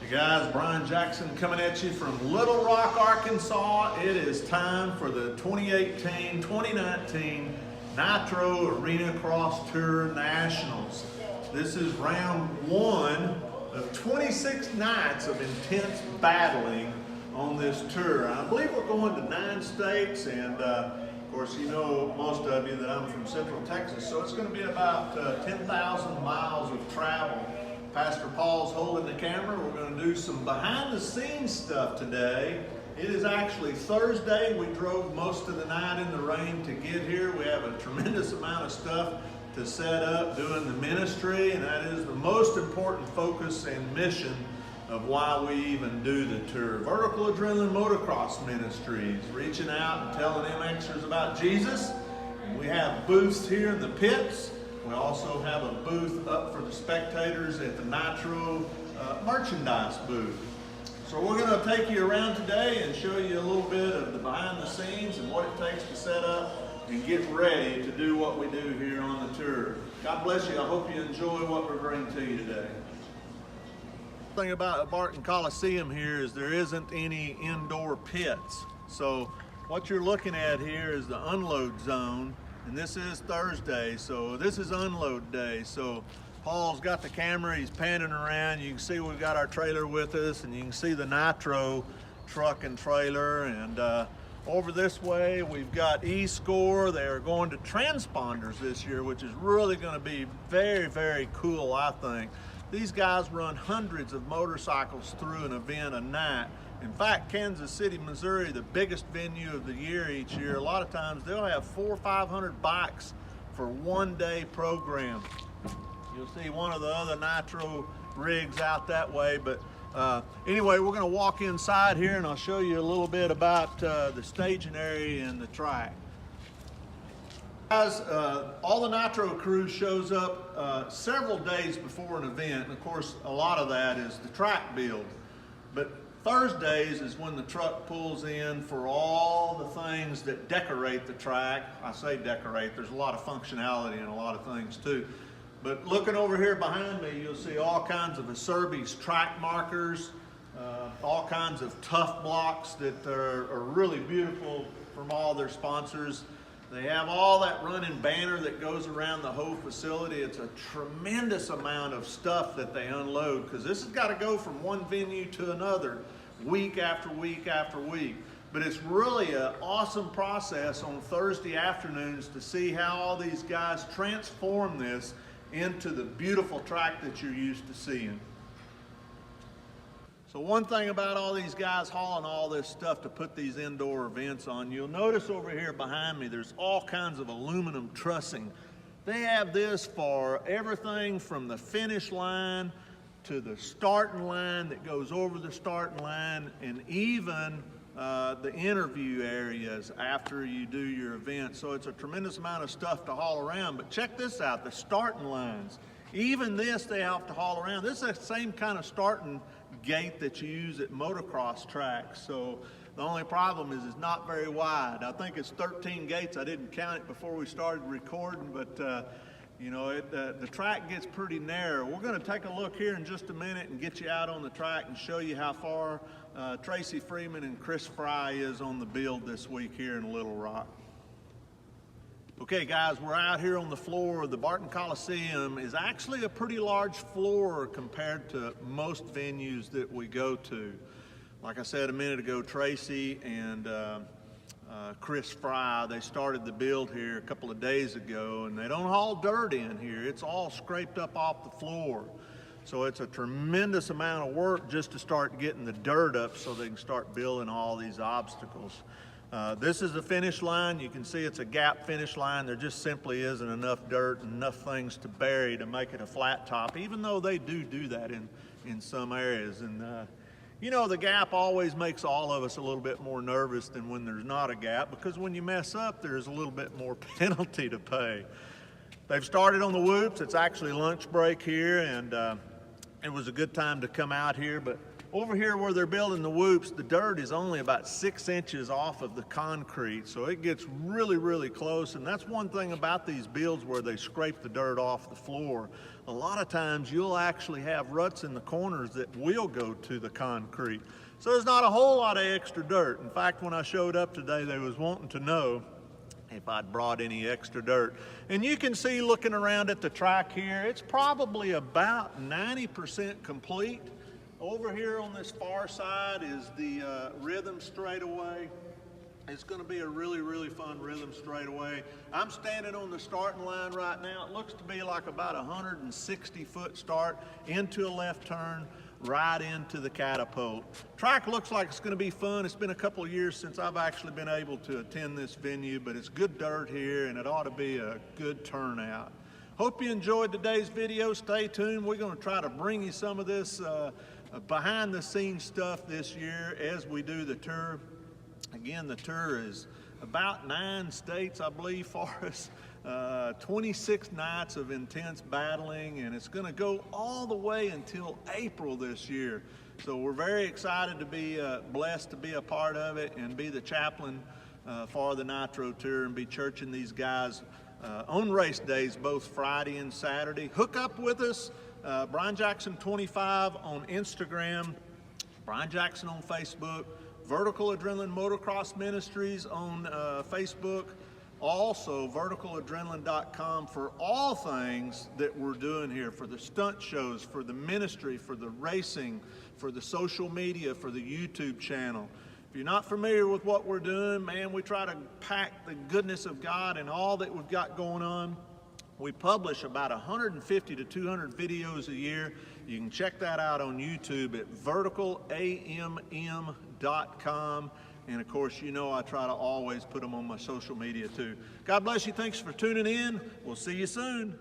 Hey guys, Brian Jackson coming at you from Little Rock, Arkansas. It is time for the 2018-2019 Nitro Arena Cross Tour Nationals. This is round one of 26 nights of intense battling on this tour. I believe we're going to 9 states, and of course you know, most of you, that I'm from Central Texas, so it's going to be about 10,000 miles of travel. Pastor Paul's holding the camera. We're going to do some behind the scenes stuff today. It is actually Thursday. We drove most of the night in the rain to get here. We have a tremendous amount of stuff to set up doing the ministry, and that is the most important focus and mission of why we even do the tour. Vertical Adrenaline Motocross Ministries, reaching out and telling MXers about Jesus. And we have booths here in the pits. We also have a booth up for the spectators at the Nitro merchandise booth. So we're going to take you around today and show you a little bit of the behind the scenes and what it takes to set up and get ready to do what we do here on the tour. God bless you. I hope you enjoy what we're bringing to you today. The thing about Barton Coliseum here is there isn't any indoor pits. So what you're looking at here is the unload zone. And this is Thursday, so this is unload day. So Paul's got the camera, he's panning around. You can see we've got our trailer with us, and you can see the Nitro truck and trailer. And over this way, we've got E-Score. They're going to transponders this year, which is really gonna be very, very cool, I think. These guys run hundreds of motorcycles through an event a night. In fact, Kansas City, Missouri, the biggest venue of the year each year, a lot of times they'll have 400 or 500 bikes for one-day program. You'll see one of the other Nitro rigs out that way, but anyway, we're gonna walk inside here and I'll show you a little bit about the staging area and the track. Guys, all the Nitro crew shows up several days before an event, and of course a lot of that is the track build. But Thursdays is when the truck pulls in for all the things that decorate the track. I say decorate, there's a lot of functionality and a lot of things too. But looking over here behind me, you'll see all kinds of Acerbis track markers, all kinds of tough blocks that are really beautiful from all their sponsors. They have all that running banner that goes around the whole facility. It's a tremendous amount of stuff that they unload, because this has got to go from one venue to another week after week after week. But it's really an awesome process on Thursday afternoons to see how all these guys transform this into the beautiful track that you're used to seeing. So one thing about all these guys hauling all this stuff to put these indoor events on, you'll notice over here behind me there's all kinds of aluminum trussing. They have this for everything from the finish line to the starting line that goes over the starting line, and even the interview areas after you do your event. So it's a tremendous amount of stuff to haul around. But check this out, the starting lines. Even this they have to haul around. This is the same kind of starting gate that you use at motocross tracks. So the only problem is it's not very wide. I think it's 13 gates. I didn't count it before we started recording, but you know, the track gets pretty narrow. We're going to take a look here in just a minute and get you out on the track and show you how far Tracy Freeman and Chris Fry is on the build this week here in Little Rock. Okay guys, we're out here on the floor. The Barton Coliseum is actually a pretty large floor compared to most venues that we go to. Like I said a minute ago, Tracy and Chris Fry, they started the build here a couple of days ago, and they don't haul dirt in here. It's all scraped up off the floor. So it's a tremendous amount of work just to start getting the dirt up so they can start building all these obstacles. This is the finish line. You can see it's a gap finish line. There just simply isn't enough dirt and enough things to bury to make it a flat top, even though they do that in some areas. And you know, the gap always makes all of us a little bit more nervous than when there's not a gap, because when you mess up, there's a little bit more penalty to pay. They've started on the whoops. It's actually lunch break here, and it was a good time to come out here. But over here where they're building the whoops, the dirt is only about 6 inches off of the concrete, so it gets really, really close. And that's one thing about these builds where they scrape the dirt off the floor. A lot of times you'll actually have ruts in the corners that will go to the concrete. So there's not a whole lot of extra dirt. In fact, when I showed up today, they was wanting to know if I'd brought any extra dirt. And you can see looking around at the track here, it's probably about 90% complete. Over here on this far side is the rhythm straightaway. It's going to be a really, really fun rhythm straightaway. I'm standing on the starting line right now. It looks to be like about 160-foot start into a left turn, right into the catapult. Track looks like it's going to be fun. It's been a couple of years since I've actually been able to attend this venue, but it's good dirt here and it ought to be a good turnout. Hope you enjoyed today's video. Stay tuned. We're going to try to bring you some of this behind the scenes stuff this year as we do the tour. Again, the tour is about 9 states, I believe, for us. 26 nights of intense battling, and it's going to go all the way until April this year. So we're very excited to be blessed to be a part of it and be the chaplain for the Nitro Tour and be churching these guys on race days, both Friday and Saturday. Hook up with us, Brian Jackson 25 on Instagram, Brian Jackson on Facebook, Vertical Adrenaline Motocross Ministries on Facebook, also verticaladrenaline.com for all things that we're doing here, for the stunt shows, for the ministry, for the racing, for the social media, for the YouTube channel. If you're not familiar with what we're doing, man, we try to pack the goodness of God and all that we've got going on. We publish about 150 to 200 videos a year. You can check that out on YouTube at verticalamm.com. And of course, you know I try to always put them on my social media too. God bless you. Thanks for tuning in. We'll see you soon.